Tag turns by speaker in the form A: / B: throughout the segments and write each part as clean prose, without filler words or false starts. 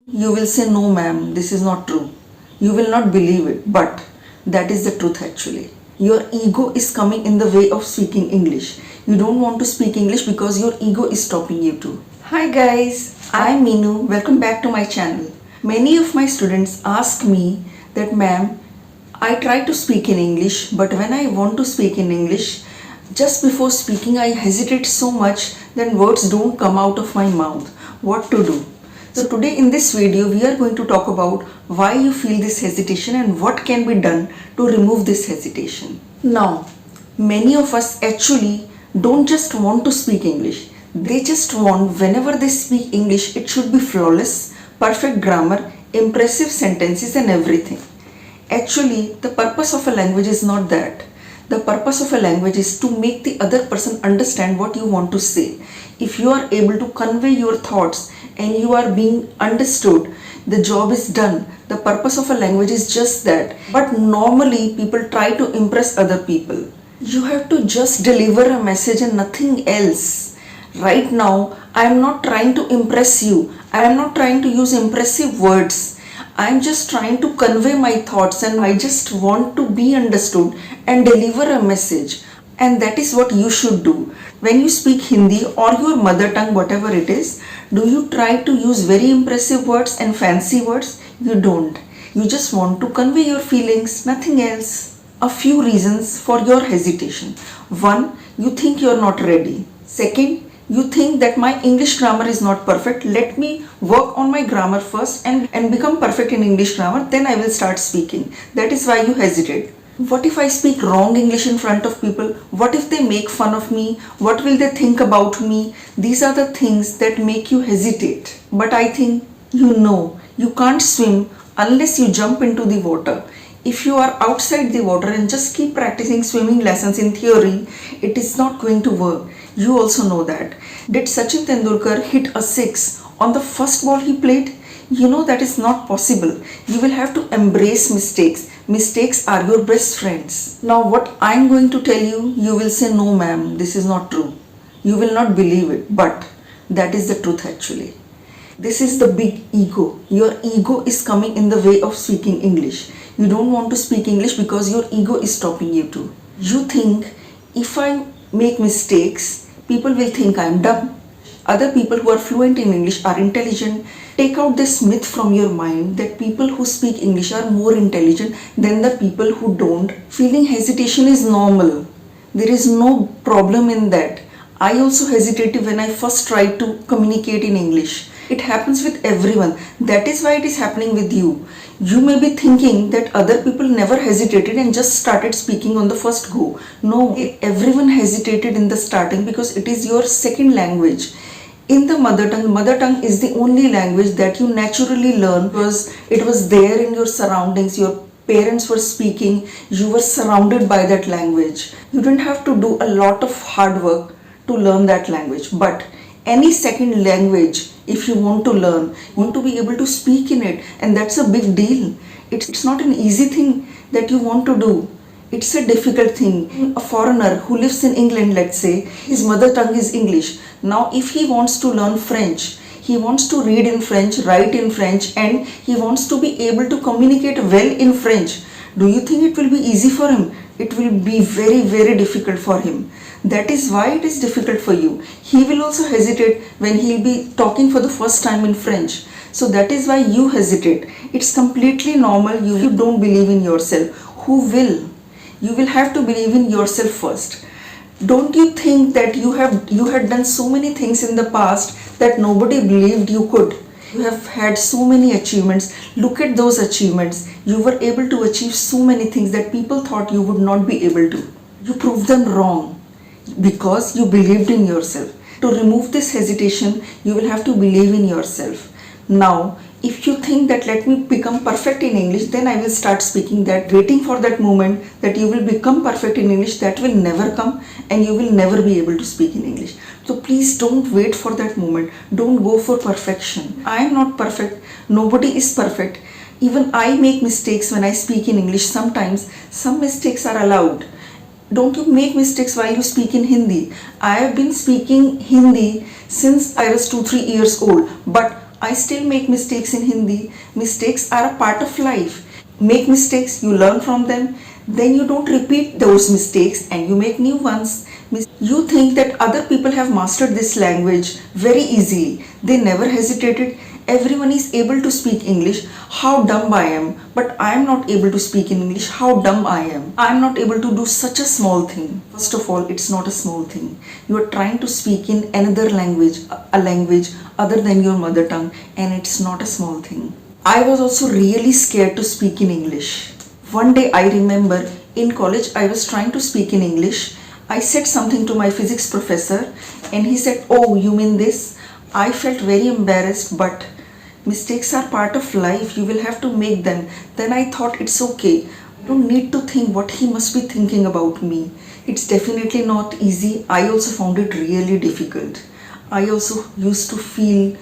A: You will say, no, ma'am, this is not true. You will not believe it, but that is the truth actually. Your ego is coming in the way of speaking English. You don't want to speak English because your ego is stopping you to. Hi guys, I am Meenu. Welcome back to my channel. Many of my students ask me that, ma'am, I try to speak in English, but when I want to speak in English, just before speaking, I hesitate so much that words don't come out of my mouth. What to do? So today in this video, we are going to talk about why you feel this hesitation and what can be done to remove this hesitation. Now, many of us actually don't just want to speak English. They just want whenever they speak English, it should be flawless, perfect grammar, impressive sentences and everything. Actually, the purpose of a language is not that. The purpose of a language is to make the other person understand what you want to say. If you are able to convey your thoughts and you are being understood, the job is done. The purpose of a language is just that. But normally people try to impress other people. You have to just deliver a message and nothing else. Right now, I am not trying to impress you. I am not trying to use impressive words. I am just trying to convey my thoughts and I just want to be understood and deliver a message. And that is what you should do. When you speak Hindi or your mother tongue, whatever it is, do you try to use very impressive words and fancy words? You don't. You just want to convey your feelings, nothing else. A few reasons for your hesitation. One, you think you are not ready. Second, you think that my English grammar is not perfect. Let me work on my grammar first and become perfect in English grammar. Then I will start speaking. That is why you hesitate. What if I speak wrong English in front of people? What if they make fun of me? What will they think about me? These are the things that make you hesitate. But I think you can't swim unless you jump into the water. If you are outside the water and just keep practicing swimming lessons in theory, it is not going to work. You also know that. Did Sachin Tendulkar hit a six on the first ball he played? You know that is not possible. You will have to embrace mistakes. Mistakes are your best friends. Now what I am going to tell you, you will say, no ma'am, this is not true. You will not believe it, but that is the truth actually. This is the big ego. Your ego is coming in the way of speaking English. You don't want to speak English because your ego is stopping you to. You think if I make mistakes, people will think I am dumb. Other people who are fluent in English are intelligent. Take out this myth from your mind that people who speak English are more intelligent than the people who don't. Feeling hesitation is normal. There is no problem in that. I also hesitated when I first tried to communicate in English. It happens with everyone. That is why it is happening with you. You may be thinking that other people never hesitated and just started speaking on the first go. No, everyone hesitated in the starting because it is your second language. In the mother tongue is the only language that you naturally learn because it was there in your surroundings. Your parents were speaking, you were surrounded by that language. You didn't have to do a lot of hard work to learn that language. But any second language, if you want to learn, you want to be able to speak in it, and that's a big deal. It's not an easy thing that you want to do. It's a difficult thing. A foreigner who lives in England, let's say, his mother tongue is English. Now if he wants to learn French, he wants to read in French, write in French, and he wants to be able to communicate well in French. Do you think it will be easy for him? It will be very, very difficult for him. That is why it is difficult for you. He will also hesitate when he will be talking for the first time in French. So that is why you hesitate. It's completely normal. You don't believe in yourself. Who will? You will have to believe in yourself first. Don't you think that you had done so many things in the past that nobody believed you could? You have had so many achievements. Look at those achievements. You were able to achieve so many things that people thought you would not be able to. You proved them wrong because you believed in yourself. To remove this hesitation, you will have to believe in yourself. Now, if you think that let me become perfect in English, then I will start speaking that, waiting for that moment that you will become perfect in English, that will never come and you will never be able to speak in English. So please don't wait for that moment. Don't go for perfection. I am not perfect. Nobody is perfect. Even I make mistakes when I speak in English. Sometimes some mistakes are allowed. Don't you make mistakes while you speak in Hindi. I have been speaking Hindi since I was 2-3 years old, but I still make mistakes in Hindi. Mistakes are a part of life. Make mistakes, you learn from them, then you don't repeat those mistakes and you make new ones. You think that other people have mastered this language very easily. They never hesitated. Everyone is able to speak English. How dumb I am. But I am not able to speak in English. How dumb I am. I am not able to do such a small thing. First of all, it's not a small thing. You are trying to speak in another language, a language other than your mother tongue, and it's not a small thing. I was also really scared to speak in English. One day I remember in college I was trying to speak in English. I said something to my physics professor and he said, "Oh, you mean this?" I felt very embarrassed, but mistakes are part of life. You will have to make them. Then I thought it's okay. I don't need to think what he must be thinking about me. It's definitely not easy. I also found it really difficult. I also used to feel,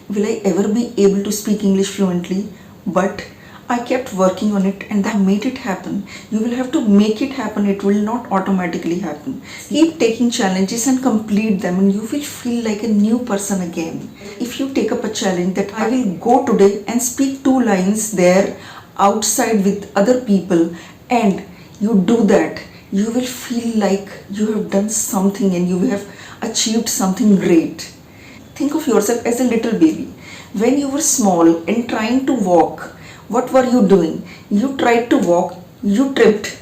A: will I ever be able to speak English fluently? But I kept working on it and I made it happen. You will have to make it happen. It will not automatically happen. Keep taking challenges and complete them and you will feel like a new person again. If you take up a challenge that I will go today and speak 2 lines there outside with other people, and you do that, you will feel like you have done something and you have achieved something great. Think of yourself as a little baby. When you were small and trying to walk, what were you doing? You tried to walk, you tripped,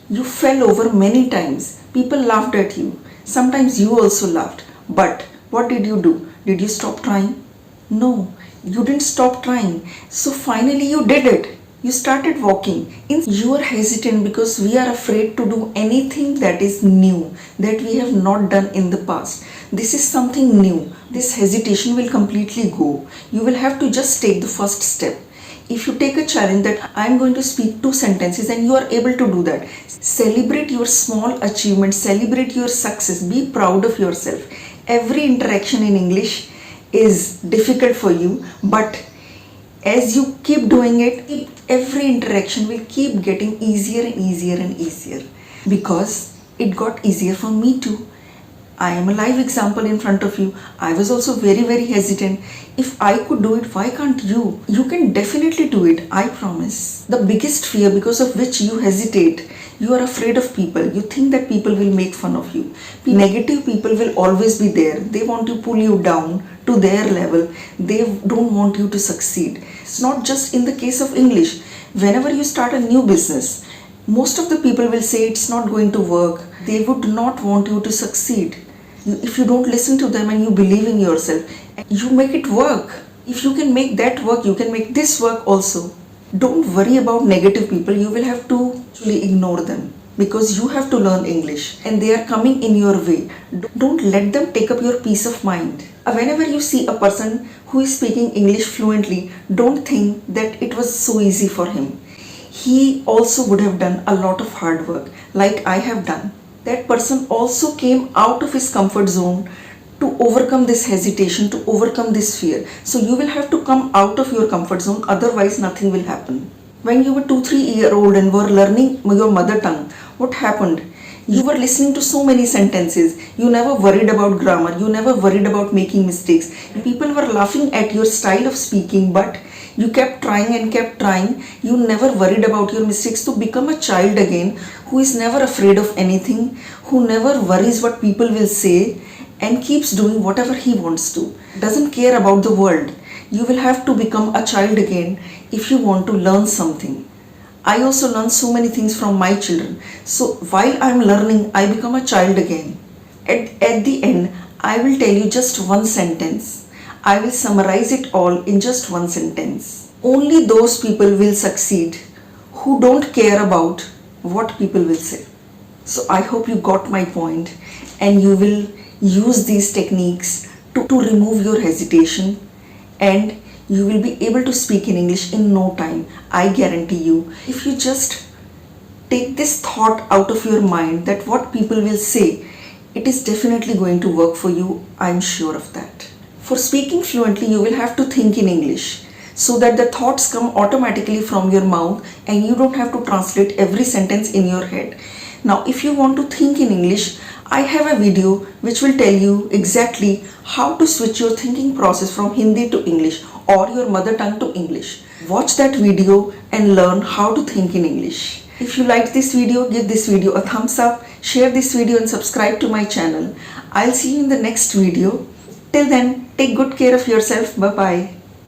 A: you fell over many times. People laughed at you. Sometimes you also laughed. But what did you do? Did you stop trying? No, you didn't stop trying. So finally you did it. You started walking. You are hesitant because we are afraid to do anything that is new, that we have not done in the past. This is something new. This hesitation will completely go. You will have to just take the first step. If you take a challenge that I am going to speak 2 sentences and you are able to do that, celebrate your small achievements, celebrate your success, be proud of yourself. Every interaction in English is difficult for you, but as you keep doing it, every interaction will keep getting easier and easier and easier, because it got easier for me too. I am a live example in front of you. I was also very hesitant. If I could do it, why can't you? You can definitely do it, I promise. The biggest fear because of which you hesitate, you are afraid of people. You think that people will make fun of you. Negative people will always be there. They want to pull you down to their level. They don't want you to succeed. It's not just in the case of English. Whenever you start a new business, most of the people will say it's not going to work. They would not want you to succeed. If you don't listen to them and you believe in yourself, you make it work. If you can make that work, you can make this work also. Don't worry about negative people. You will have to actually ignore them, because you have to learn English and they are coming in your way. Don't let them take up your peace of mind. Whenever you see a person who is speaking English fluently, don't think that it was so easy for him. He also would have done a lot of hard work like I have done. That person also came out of his comfort zone to overcome this hesitation, to overcome this fear. So you will have to come out of your comfort zone, otherwise nothing will happen. When you were 2-3 year old and were learning your mother tongue, what happened? You were listening to so many sentences. You never worried about grammar. You never worried about making mistakes. People were laughing at your style of speaking, but you kept trying and kept trying. You never worried about your mistakes. To become a child again who is never afraid of anything, who never worries what people will say and keeps doing whatever he wants to, doesn't care about the world. You will have to become a child again if you want to learn something. I also learn so many things from my children. So while I am learning, I become a child again. At the end, I will tell you just one sentence. I will summarize it all in just one sentence. Only those people will succeed who don't care about what people will say. So I hope you got my point and you will use these techniques to remove your hesitation, and you will be able to speak in English in no time. I guarantee you. If you just take this thought out of your mind that what people will say, it is definitely going to work for you. I'm sure of that. For speaking fluently, you will have to think in English so that the thoughts come automatically from your mouth and you don't have to translate every sentence in your head. Now, if you want to think in English, I have a video which will tell you exactly how to switch your thinking process from Hindi to English or your mother tongue to English. Watch that video and learn how to think in English. If you liked this video, give this video a thumbs up, share this video and subscribe to my channel. I'll see you in the next video. Till then, take good care of yourself. Bye bye.